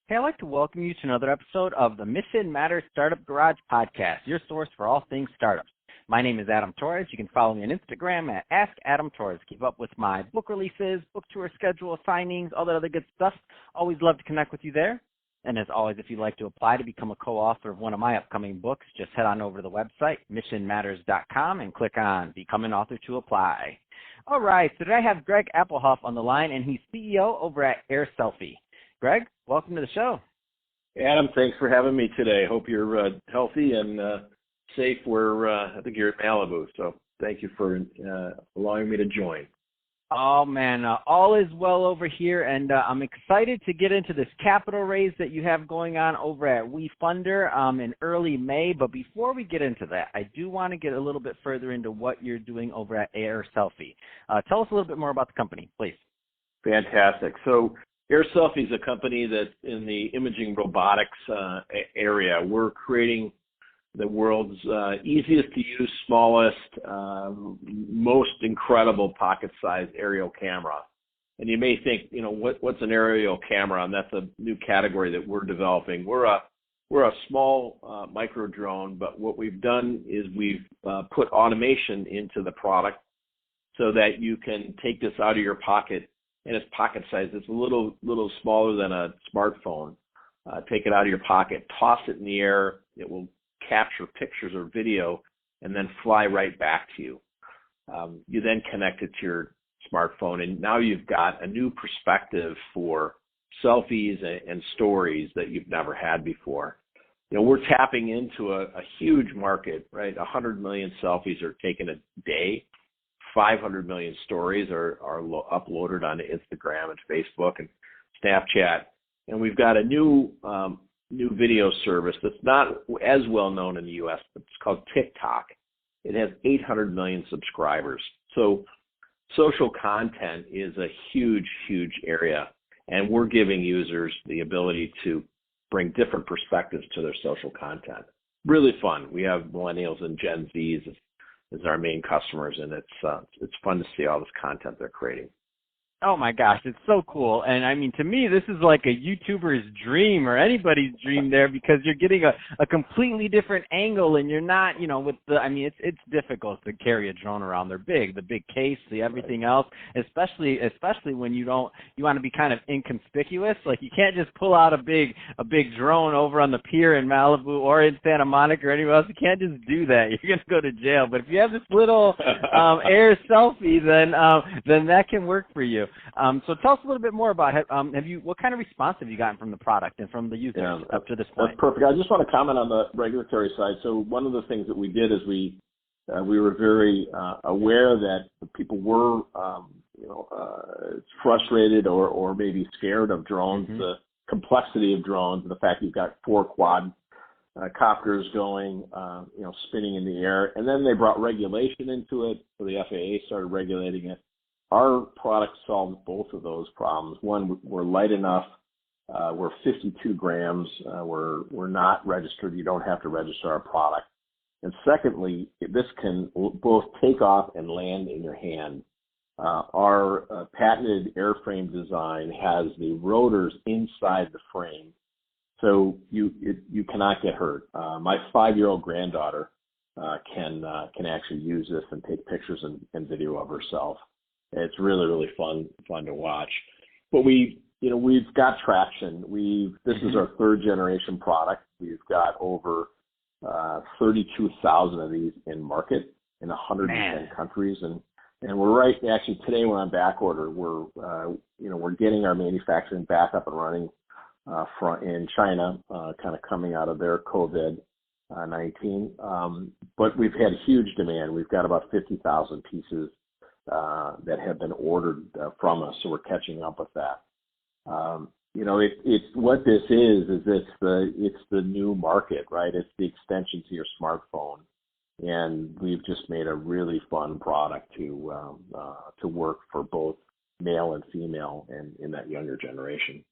Hey, I'd like to welcome you to another episode of the Mission Matters Startup Garage podcast, your source for all things startups. My name is Adam Torres. You can follow me on Instagram at AskAdamTorres. Keep up with my book releases, book tour schedule, signings, all that other good stuff. Always love to connect with you there. And as always, if you'd like to apply to become a co-author of one of my upcoming books, just head on over to the website, missionmatters.com, and click on Become an Author to apply. All right, so today I have Greg Appelhof on the line, and he's CEO over at AirSelfie. Greg, welcome to the show. Adam, thanks for having me today. Hope you're healthy and safe. I think you're at Malibu, so thank you for allowing me to join. Oh, man, all is well over here, and I'm excited to get into this capital raise that you have going on over at WeFunder in early May. But before we get into that, I do want to get a little bit further into what you're doing over at AirSelfie. Tell us a little bit more about the company, please. Fantastic. So AirSelfie is a company that's in the imaging robotics area. We're creating the world's easiest to use, smallest, most incredible pocket-sized aerial camera. And you may think, what's an aerial camera? And that's a new category that we're developing. We're a small micro drone, but what we've done is we've put automation into the product so that you can take this out of your pocket. And it's pocket size. It's a little smaller than a smartphone. Take it out of your pocket, toss it in the air. It will capture pictures or video and then fly right back to you. You then connect it to your smartphone, and now you've got a new perspective for selfies and stories that you've never had before. We're tapping into a huge market, right? 100 million selfies are taken a day. 500 million stories are uploaded onto Instagram and Facebook and Snapchat. And we've got a new video service that's not as well known in the U.S., but it's called TikTok. It has 800 million subscribers. So social content is a huge, huge area. And we're giving users the ability to bring different perspectives to their social content. Really fun. We have millennials and Gen Zs as our main customers, and it's fun to see all this content they're creating. Oh, my gosh, it's so cool. And, I mean, to me, this is like a YouTuber's dream or anybody's dream there, because you're getting a completely different angle, and you're not, it's difficult to carry a drone around. They're big, the big case, the everything else, especially when you want to be kind of inconspicuous. Like, you can't just pull out a big drone over on the pier in Malibu or in Santa Monica or anywhere else. You can't just do that. You're going to go to jail. But if you have this little AirSelfie, then that can work for you. So tell us a little bit more about what kind of response have you gotten from the product and from the users up to this point? That's perfect. I just want to comment on the regulatory side. So one of the things that we did is we were very aware that people were frustrated or maybe scared of drones, the complexity of drones, and the fact you've got 4 quad copters going, spinning in the air, and then they brought regulation into it. So the FAA started regulating it. Our product solves both of those problems. One, we're light enough. We're 52 grams. We're not registered. You don't have to register our product. And secondly, this can both take off and land in your hand. Our patented airframe design has the rotors inside the frame, so you cannot get hurt. My 5-year-old granddaughter can actually use this and take pictures and video of herself. It's really, really fun to watch. But we've got traction. This is our 3rd generation product. We've got over 32,000 of these in market in 110 countries, and we're actually today we're on back order. We're getting our manufacturing back up and running in China, kind of coming out of their COVID-19. But we've had huge demand. We've got about 50,000 pieces that have been ordered from us, so we're catching up with that. It's what this is it's the new market, right? It's the extension to your smartphone, and we've just made a really fun product to work for both male and female and in that younger generation.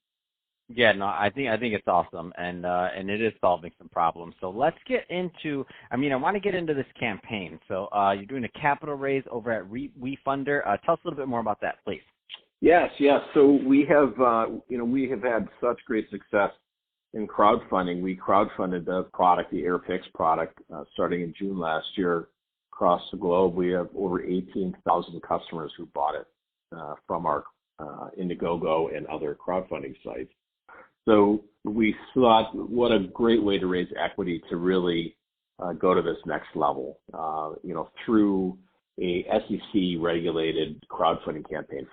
Yeah, no, I think it's awesome, and it is solving some problems. So let's get into. I want to get into this campaign. So you're doing a capital raise over at WeFunder. Tell us a little bit more about that, please. Yes, yes. So we have, we have had such great success in crowdfunding. We crowdfunded the product, the AirPix product, starting in June last year across the globe. We have over 18,000 customers who bought it from our Indiegogo and other crowdfunding sites. So we thought, what a great way to raise equity to really go to this next level, through a SEC-regulated crowdfunding campaign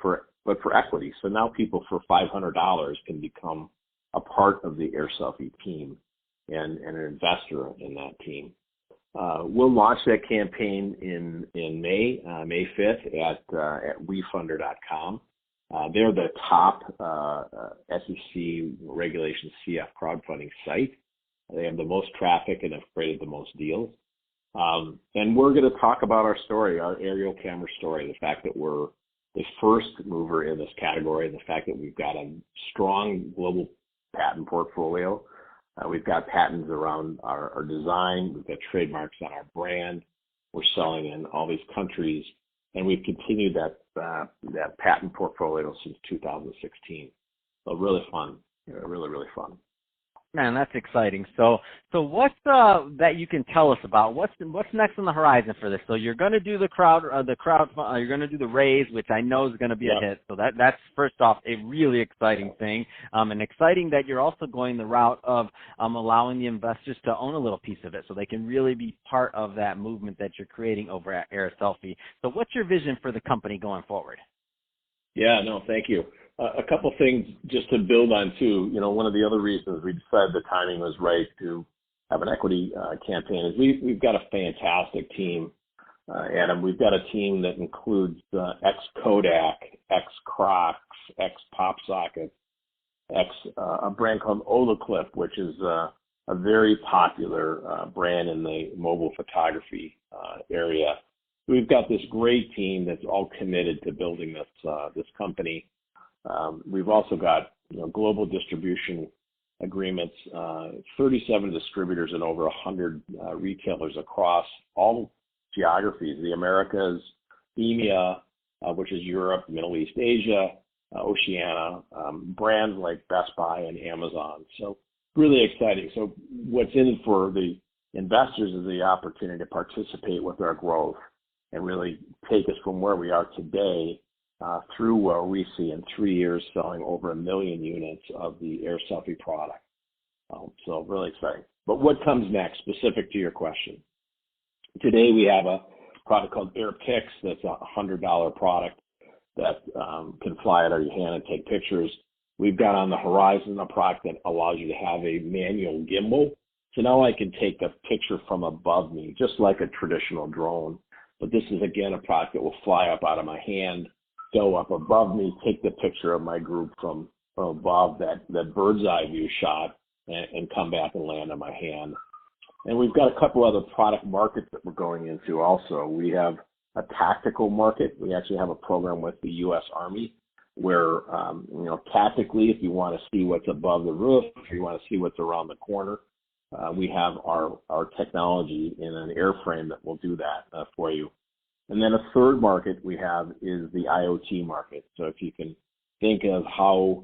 but for equity. So now people for $500 can become a part of the AirSelfie team and an investor in that team. We'll launch that campaign in May 5th at wefunder.com. They're the top SEC regulation CF crowdfunding site. They have the most traffic and have created the most deals. And we're going to talk about our story, our aerial camera story, the fact that we're the first mover in this category, and the fact that we've got a strong global patent portfolio. We've got patents around our design. We've got trademarks on our brand. We're selling in all these countries, and we've continued that patent portfolio since 2016. So really fun, really fun. Man, that's exciting. So what's that you can tell us about? What's next on the horizon for this? So you're going to do the crowd, you're going to do the raise, which I know is going to be a hit. So that's first off a really exciting thing, and exciting that you're also going the route of allowing the investors to own a little piece of it, so they can really be part of that movement that you're creating over at AirSelfie. So what's your vision for the company going forward? Yeah, no, thank you. A couple things just to build on too. One of the other reasons we decided the timing was right to have an equity campaign is we've got a fantastic team, Adam. We've got a team that includes ex-Kodak, ex-Crocs, ex-Pop Socket, a brand called Oliclip, which is a very popular brand in the mobile photography area. We've got this great team that's all committed to building this company. We've also got global distribution agreements, 37 distributors and over 100 retailers across all geographies, the Americas, EMEA, which is Europe, Middle East, Asia, Oceania, brands like Best Buy and Amazon. So really exciting. So what's in it for the investors is the opportunity to participate with our growth and really take us from where we are today through where we see in 3 years selling over 1 million units of the AirSelfie product. So really exciting. But what comes next, specific to your question? Today we have a product called AirPix that's a $100 product that can fly out of your hand and take pictures. We've got on the horizon a product that allows you to have a manual gimbal. So now I can take a picture from above me, just like a traditional drone. But this is, again, a product that will fly up out of my hand, go up above me, take the picture of my group from above, that bird's eye view shot, and come back and land on my hand. And we've got a couple other product markets that we're going into also. We have a tactical market. We actually have a program with the U.S. Army where, tactically, if you want to see what's above the roof, if you want to see what's around the corner, we have our technology in an airframe that will do that for you. And then a third market we have is the IoT market. So if you can think of how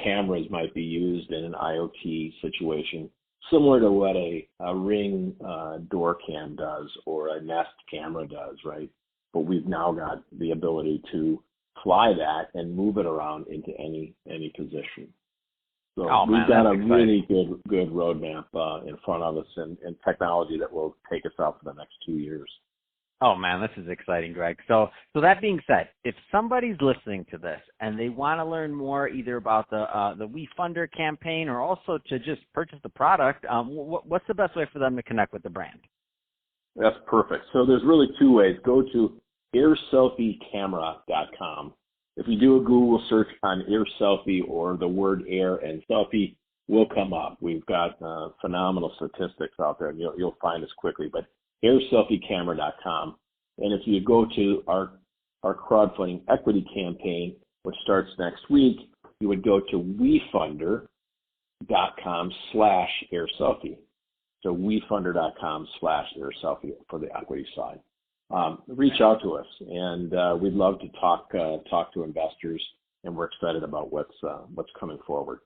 cameras might be used in an IoT situation, similar to what a Ring door cam does or a Nest camera does, right? But we've now got the ability to fly that and move it around into any position. So we've got a really good roadmap in front of us and technology that will take us out for the next 2 years. Oh, man, this is exciting, Greg. So that being said, if somebody's listening to this and they want to learn more either about the WeFunder campaign or also to just purchase the product, what's the best way for them to connect with the brand? That's perfect. So there's really two ways. Go to AirSelfieCamera.com. If you do a Google search on AirSelfie or the word air and selfie, we'll come up. We've got phenomenal statistics out there, and you'll find us quickly. But AirSelfieCamera.com. And if you go to our crowdfunding equity campaign, which starts next week, you would go to wefunder.com/AirSelfie. So wefunder.com/AirSelfie for the equity side. Reach out to us, and we'd love to talk to investors we're excited about what's coming forward.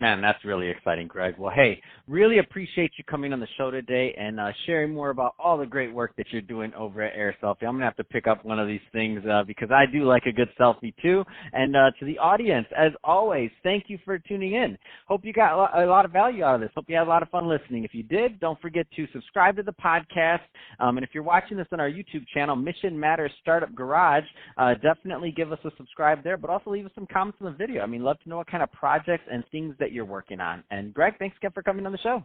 Man, that's really exciting, Greg. Well, hey, really appreciate you coming on the show today and sharing more about all the great work that you're doing over at AirSelfie. I'm going to have to pick up one of these things because I do like a good selfie too. And to the audience, as always, thank you for tuning in. Hope you got a lot of value out of this. Hope you had a lot of fun listening. If you did, don't forget to subscribe to the podcast. And if you're watching this on our YouTube channel, Mission Matters Startup Garage, definitely give us a subscribe there, but also leave us some comments on the video. I mean, love to know what kind of projects and things that you're working on. And Greg, thanks again for coming on the show.